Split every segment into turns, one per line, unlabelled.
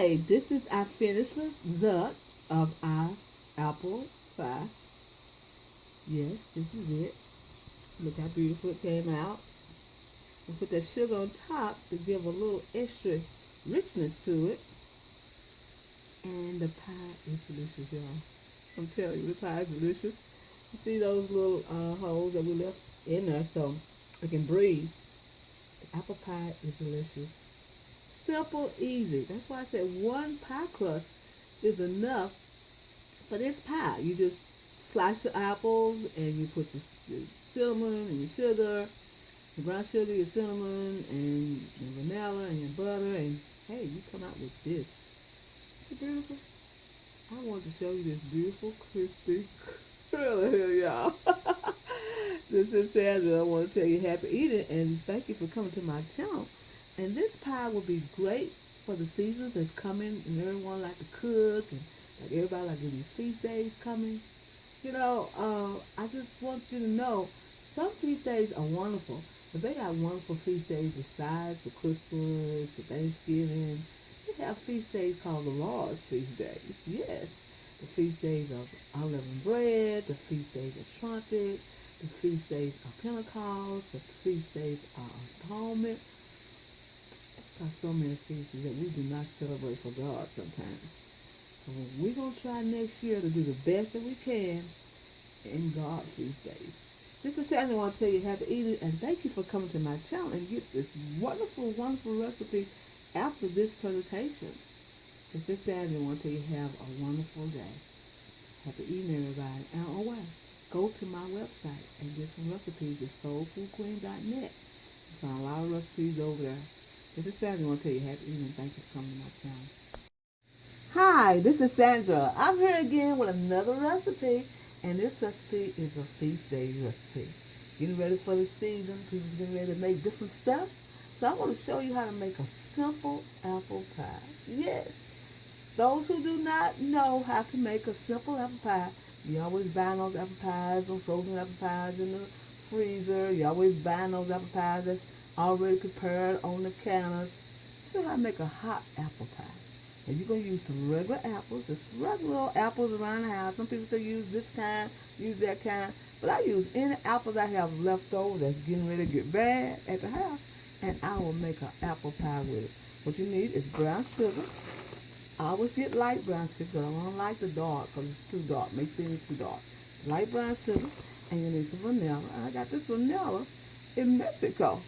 Hi, this is our finished results of our apple pie. Yes, this is it. Look how beautiful it came out. We put that sugar on top to give a little extra richness to it. And the pie is delicious, y'all. I'm telling you, the pie is delicious. You see those little holes that we left in there so it can breathe. The apple pie is delicious. Simple, easy. That's why I said one pie crust is enough for this pie. You just slice your apples and you put the cinnamon and your sugar, your brown sugar, your cinnamon, and your vanilla and your butter, and hey, you come out with this. Is it beautiful? I wanted to show you this beautiful, crispy grill here, y'all. This is Sandra. I want to tell you happy eating and thank you for coming to my channel. And this pie will be great for the seasons that's coming and everyone like to cook and like everybody like these feast days coming. I just want you to know some feast days are wonderful, but they got wonderful feast days besides the Christmas, the Thanksgiving. They have feast days called the Lord's feast days. Yes, the feast days of unleavened bread, the feast days of trumpets, the feast days of Pentecost, the feast days of atonement. It's got so many feasts that we do not celebrate for God sometimes. So we're going to try next year to do the best that we can in God feast days. This is Sandy. I want to tell you happy eating and thank you for coming to my channel and get this wonderful, wonderful recipe after this presentation. This is Sandy. I want to tell you have a wonderful day. Happy eating, everybody. And oh, wow, go to my website and get some recipes at soulfoodqueen.net. You find a lot of recipes over there. This is Sandy. I want to tell you happy eating and thank you for coming to my channel. Hi, this is Sandra. I'm here again with another recipe, and this recipe is a feast day recipe. Getting ready for the season, people getting ready to make different stuff. So I want to show you how to make a simple apple pie. Yes, those who do not know how to make a simple apple pie, you always buy those apple pies, those frozen apple pies in the freezer. You always buy those apple pies that's already prepared on the counters. So how to make a hot apple pie. And you're going to use some regular apples, just regular apples around the house. Some people say use this kind, use that kind. But I use any apples I have left over that's getting ready to get bad at the house. And I will make an apple pie with it. What you need is brown sugar. I always get light brown sugar. I don't like the dark because it's too dark. Make things too dark. Light brown sugar. And you need some vanilla. And I got this vanilla in Mexico.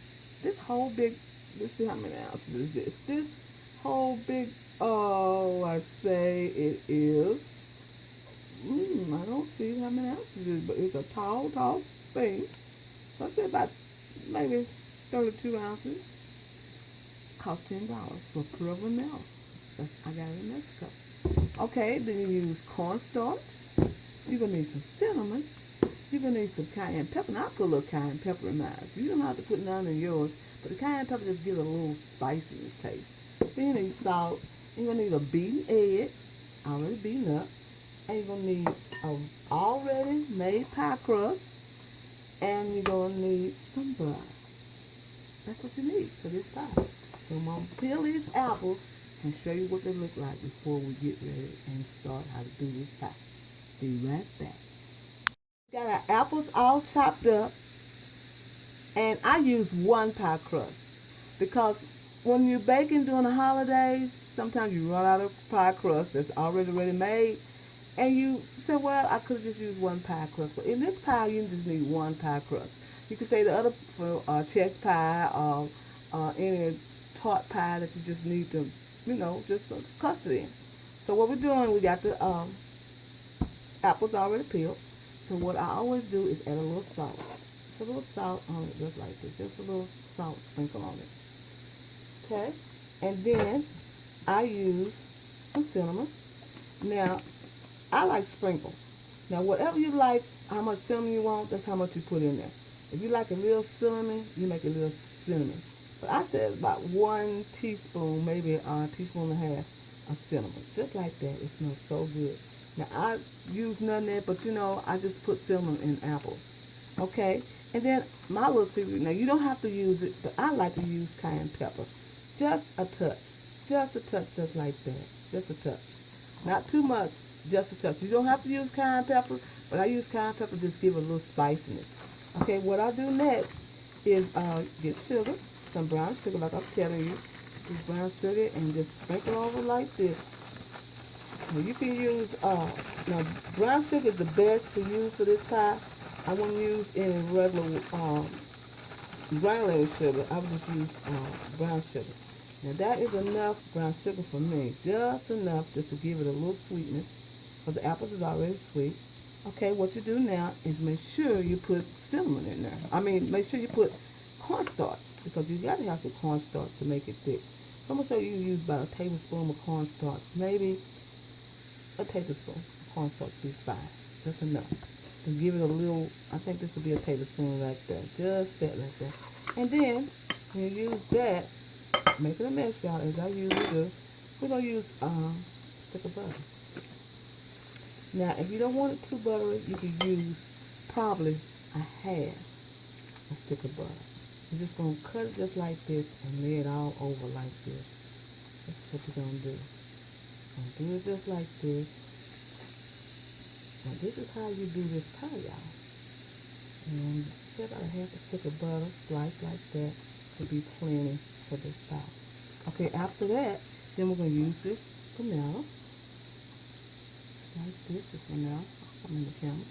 This whole big, let's see how many ounces is this. This whole big, oh, I say it is, I don't see how many ounces it is, but it's a tall, tall thing. So I say about maybe 32 ounces. Cost $10 for pure vanilla. I got it in Mexico. Okay, then you use cornstarch. You're going to need some cinnamon. You're going to need some cayenne pepper. Now I put a little cayenne pepper in mine. You don't have to put none in yours, but the cayenne pepper just gives a little spiciness taste. Then you need salt. You're going to need a beaten egg, already beaten up. And you're going to need an already made pie crust. And you're going to need some butter. That's what you need for this pie. So I'm going to peel these apples and show you what they look like before we get ready and start how to do this pie. Be right back. Got our apples all chopped up, and I use one pie crust because when you're baking during the holidays, sometimes you run out of pie crust that's already ready made, and you say, well, I could have just used one pie crust. But in this pie, you just need one pie crust. You can say the other for chess pie or any tart pie that you just need to, just custard in. So what we're doing, we got the apples already peeled. So what I always do is add a little salt. Just a little salt on it, just like this. Just a little salt sprinkle on it. Okay? And then I use some cinnamon. Now, I like sprinkle. Now, whatever you like, how much cinnamon you want, that's how much you put in there. If you like a little cinnamon, you make a little cinnamon. But I said about 1 teaspoon, maybe a teaspoon and a half of cinnamon. Just like that. It smells so good. Now, I use none of that, but I just put cinnamon in apples. Okay? And then my little secret, now you don't have to use it, but I like to use cayenne pepper. Just a touch. Just a touch, just like that. Just a touch. Not too much, just a touch. You don't have to use cayenne pepper, but I use cayenne pepper to just give it a little spiciness. Okay, what I do next is get sugar, some brown sugar, like I'm telling you. Use brown sugar and just sprinkle over like this. Now you can use, now brown sugar is the best to use for this pie. I wouldn't use any regular granulated sugar. I would just use brown sugar. Now that is enough brown sugar for me. Just enough just to give it a little sweetness. Because the apples is already sweet. Okay, what you do now is make sure you put cinnamon in there. I mean, make sure you put cornstarch. Because you got to have some cornstarch to make it thick. So I'm going to say you use about a tablespoon of cornstarch. Maybe a tablespoon of cornstarch would be fine. That's enough. To give it a little, I think this will be a tablespoon like that. Just that like that. And then, when you use that, make it a mess, y'all, as I usually do. We're going to use a stick of butter. Now, if you don't want it too buttery, you can use probably a half a stick of butter. You're just going to cut it just like this and lay it all over like this. This is what you're going to do. And do it just like this. Now, this is how you do this pie, y'all. And say about a half a stick of butter, sliced like that, would be plenty for this pie. Okay, after that, then we're going to use this vanilla. Just like this is vanilla. I'm in the camera.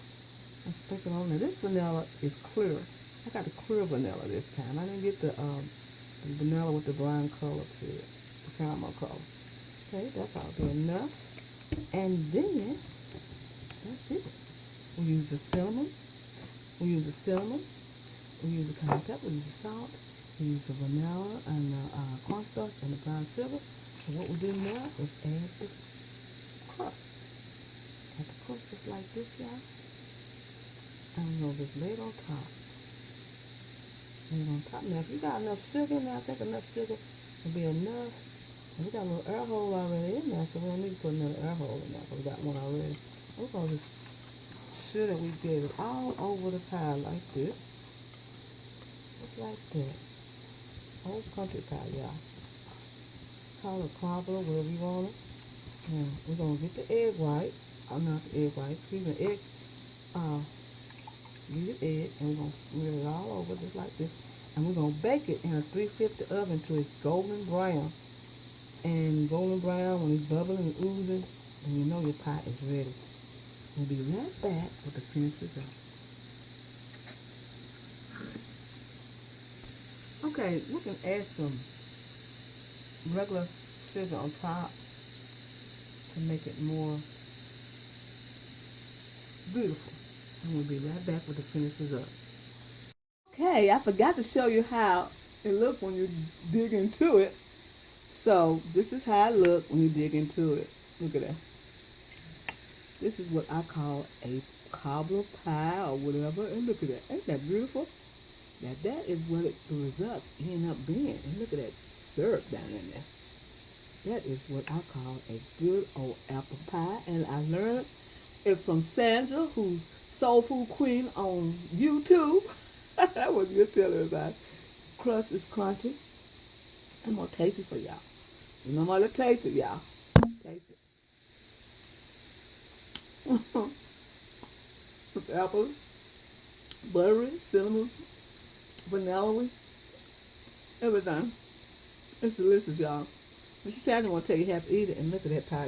And sprinkle on there. This vanilla is clear. I got the clear vanilla this time. I didn't get the vanilla with the brown color to it, the caramel color. Okay, that's all good enough. And then, that's it. We use the cinnamon. We use the cinnamon. We use the cayenne pepper. We use the salt. We use the vanilla and the cornstarch and the brown sugar. And what we do now is add the crust. Add the crust just like this, y'all. And we'll just lay it on top. Lay it on top. Now, if you got enough sugar now, I think enough sugar will be enough. And we got a little air hole already in there, so we don't need to put another air hole in there because we got one already. We're going to just sure that we get it all over the pie like this. Just like that. Old country pie, y'all. Call it crumbler, whatever you want it. Now, we're going to get the egg white. Oh, not the egg white. Excuse me, egg. Get the egg, and we're going to smear it all over just like this. And we're going to bake it in a 350 oven till it's golden brown. And golden brown, when it's bubbling and oozing, then you know your pie is ready. We'll be right back with the finished results. Okay, we can add some regular sugar on top to make it more beautiful. And we'll be right back with the finished results. Okay, I forgot to show you how it looks when you dig into it. So this is how it looks when you dig into it. Look at that. This is what I call a cobbler pie or whatever. And look at that. Ain't that beautiful? Now that is what the results end up being. And look at that syrup down in there. That is what I call a good old apple pie. And I learned it from Sandra, who's Soul Food Queen on YouTube. That was good telling about. Crust is crunchy. I'm gonna taste it for y'all. You know I'm gonna taste it, y'all. Taste it. It's apple, buttery, cinnamon, vanilla, everything. It's delicious, y'all. But she said I didn't want to tell you how to eat it, and look at that pie.